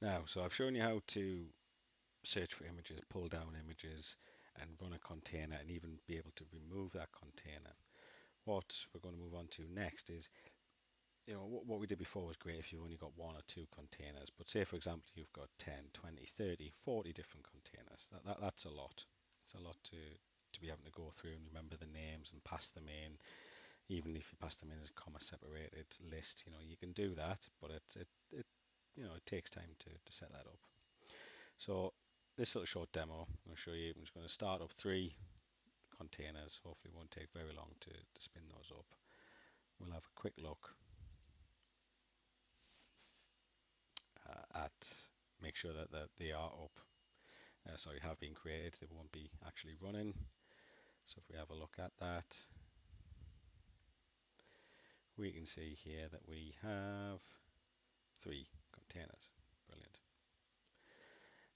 Now, so I've shown you how to search for images, pull down images, and run a container, and even be able to remove that container. What we're going to move on to next is, what we did before was great if you've only got one or two containers. But say, for example, you've got 10, 20, 30, 40 different containers. That's a lot. It's a lot to be having to go through and remember the names and pass them in. Even if you pass them in as a comma separated list, you can do that, but it takes time to set that up. So this little short demo, I'm going to show you. I'm just going to start up three containers. Hopefully, it won't take very long to spin those up. We'll have a quick look at make sure that they are up. Sorry, have been created. They won't be actually running. So if we have a look at that, we can see here that we have three containers. Brilliant.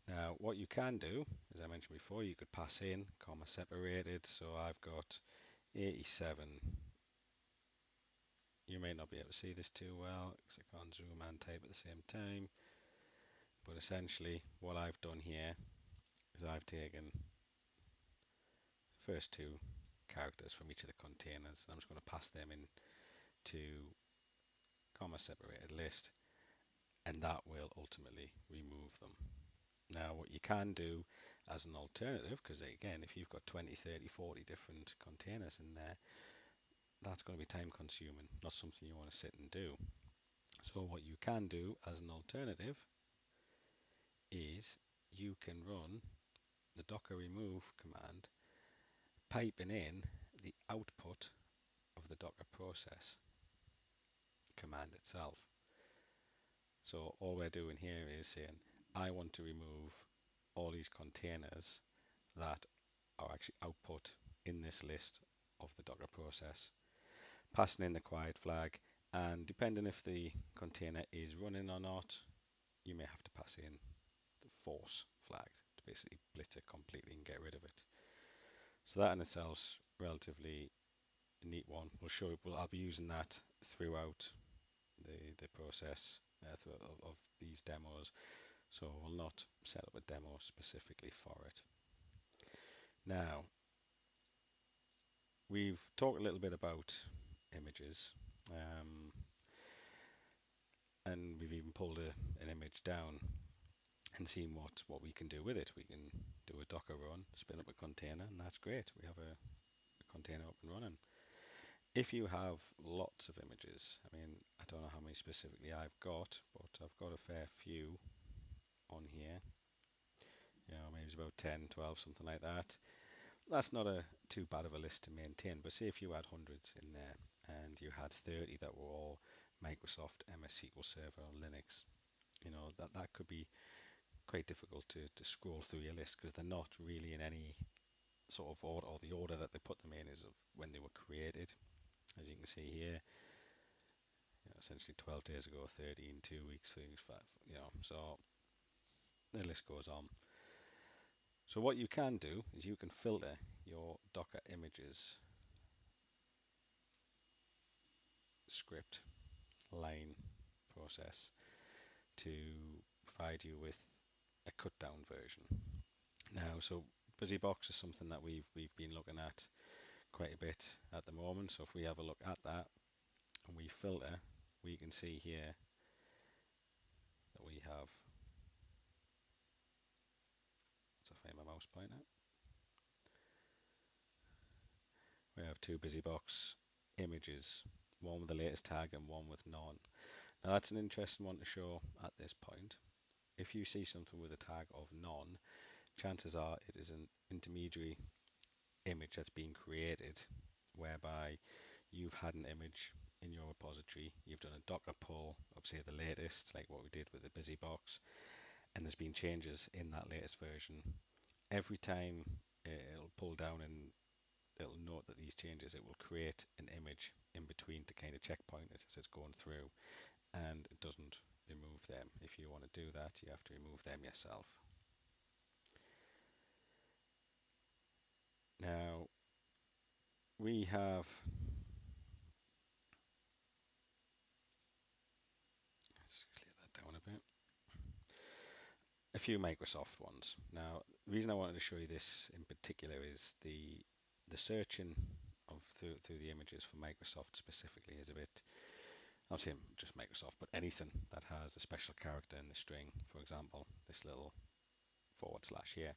Now, what you can do, as I mentioned before, you could pass in comma separated. So I've got 87. You may not be able to see this too well because I can't zoom and type at the same time. But essentially, what I've done here is I've taken the first two characters from each of the containers, and I'm just going to pass them in to comma separated list, and that will ultimately remove them. Now, what you can do as an alternative, because again, if you've got 20, 30, 40 different containers in there, that's going to be time consuming, not something you want to sit and do. So what you can do as an alternative is you can run the docker remove command, piping in the output of the docker process command itself. So all we're doing here is saying, I want to remove all these containers that are actually output in this list of the docker process, passing in the quiet flag, and depending if the container is running or not, you may have to pass in the force flag to basically blitz it completely and get rid of it. So that in itself is relatively a neat one. I'll be using that throughout the process of these demos. So we'll not set up a demo specifically for it. Now, we've talked a little bit about images, um, and we've even pulled an image down and seen what we can do with it. We can do a Docker run, spin up a container, and that's great. We have a container up and running. If you have lots of images, I mean, I don't know how many specifically I've got, but I've got a fair few on here. Maybe it's about 10, 12, something like that. That's not too bad of a list to maintain, but say if you had hundreds in there and you had 30 that were all Microsoft MS SQL Server on Linux, that could be quite difficult to scroll through your list because they're not really in any sort of order, or the order that they put them in is of when they were created. As you can see here, essentially 12 days ago, 30 in 2 weeks, 3 weeks, 5, so the list goes on. So what you can do is you can filter your Docker images script line process to provide you with a cut down version. Now, so BusyBox is something that we've been looking at quite a bit at the moment. So if we have a look at that and we filter, we can see here that we have, let's find my mouse pointer. We have two BusyBox images, one with the latest tag and one with none. Now that's an interesting one to show at this point. If you see something with a tag of none, chances are it is an intermediary image that's been created whereby you've had an image in your repository, you've done a Docker pull of say the latest, like what we did with the BusyBox, and there's been changes in that latest version. Every time it'll pull down and it'll note that these changes, it will create an image in between to kind of checkpoint it as it's going through, and it doesn't remove them. If you want to do that, you have to remove them yourself. Now, we have, let's clear that down a bit. few Microsoft ones. Now, the reason I wanted to show you this in particular is the searching of through the images for Microsoft specifically is a bit, I'm saying just Microsoft, but anything that has a special character in the string, for example, this little forward slash here.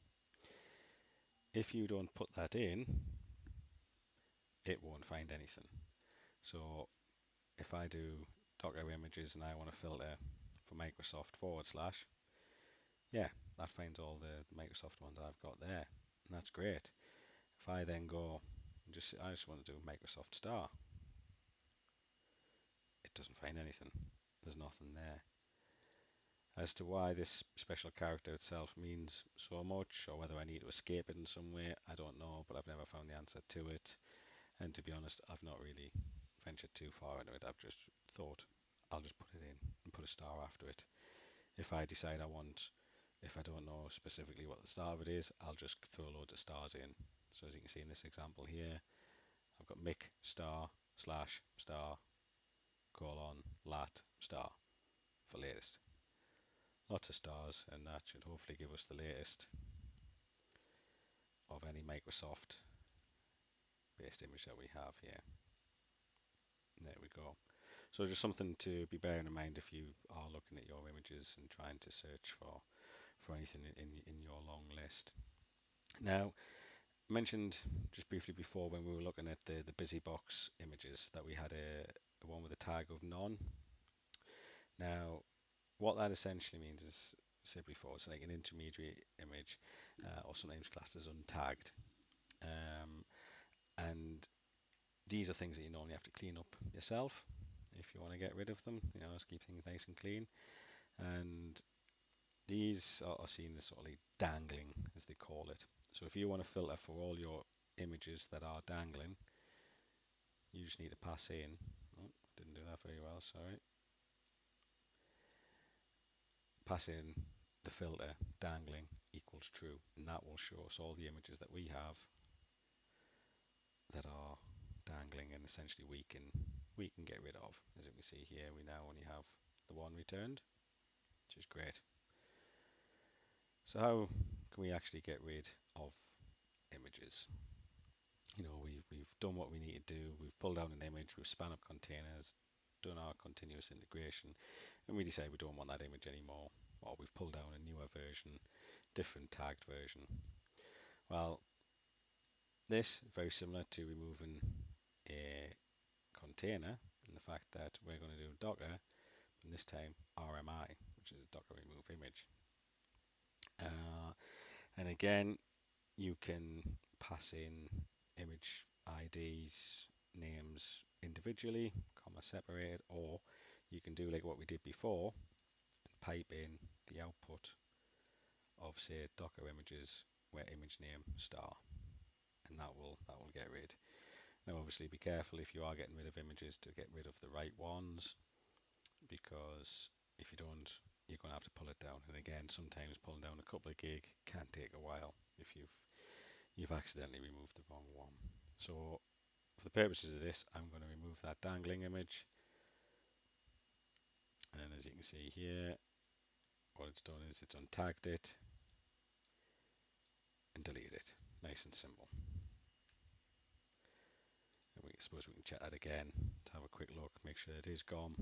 If you don't put that in, it won't find anything. So if I do Docker images and I want to filter for Microsoft forward slash, yeah, that finds all the Microsoft ones I've got there. And that's great. If I then go and I just want to do Microsoft star, it doesn't find anything. There's nothing there. As to why this special character itself means so much, or whether I need to escape it in some way, I don't know, but I've never found the answer to it. And to be honest, I've not really ventured too far into it. I've just thought I'll just put it in and put a star after it. If I decide if I don't know specifically what the star of it is, I'll just throw loads of stars in. So as you can see in this example here, I've got mic star slash star colon lat star for latest. Lots of stars, and that should hopefully give us the latest of any Microsoft based image that we have here. There we go. So just something to be bearing in mind if you are looking at your images and trying to search for anything in your long list. Now, I mentioned just briefly before when we were looking at the busy box images that we had a one with a tag of none. Now, what that essentially means is, I said before, it's like an intermediate image, or sometimes classed as untagged. And these are things that you normally have to clean up yourself if you want to get rid of them, just keep things nice and clean. And these are seen as sort of like dangling, as they call it. So if you want to filter for all your images that are dangling, you just need to pass in, oh, didn't do that very well, sorry, pass in the filter dangling equals true, and that will show us all the images that we have that are dangling, and essentially we can get rid of. As you can see here, we now only have the one returned, which is great. So how can we actually get rid of images? We've done what we need to do. We've pulled down an image, we've spun up containers, done our continuous integration, and we decide we don't want that image anymore, or we've pulled down a newer version, different tagged version. Well, this is very similar to removing a container in the fact that we're going to do Docker, and this time RMI, which is a Docker remove image. And again, you can pass in image IDs, names individually, comma separated, or you can do like what we did before and pipe in the output of, say, Docker images where image name star, and that will get rid. Now obviously be careful if you are getting rid of images to get rid of the right ones, because if you don't, you're going to have to pull it down. And again, sometimes pulling down a couple of gig can take a while if you've accidentally removed the wrong one. So for the purposes of this, I'm going to remove that dangling image. And as you can see here, what it's done is it's untagged it and deleted it. Nice and simple. And suppose we can check that again to have a quick look, make sure it is gone.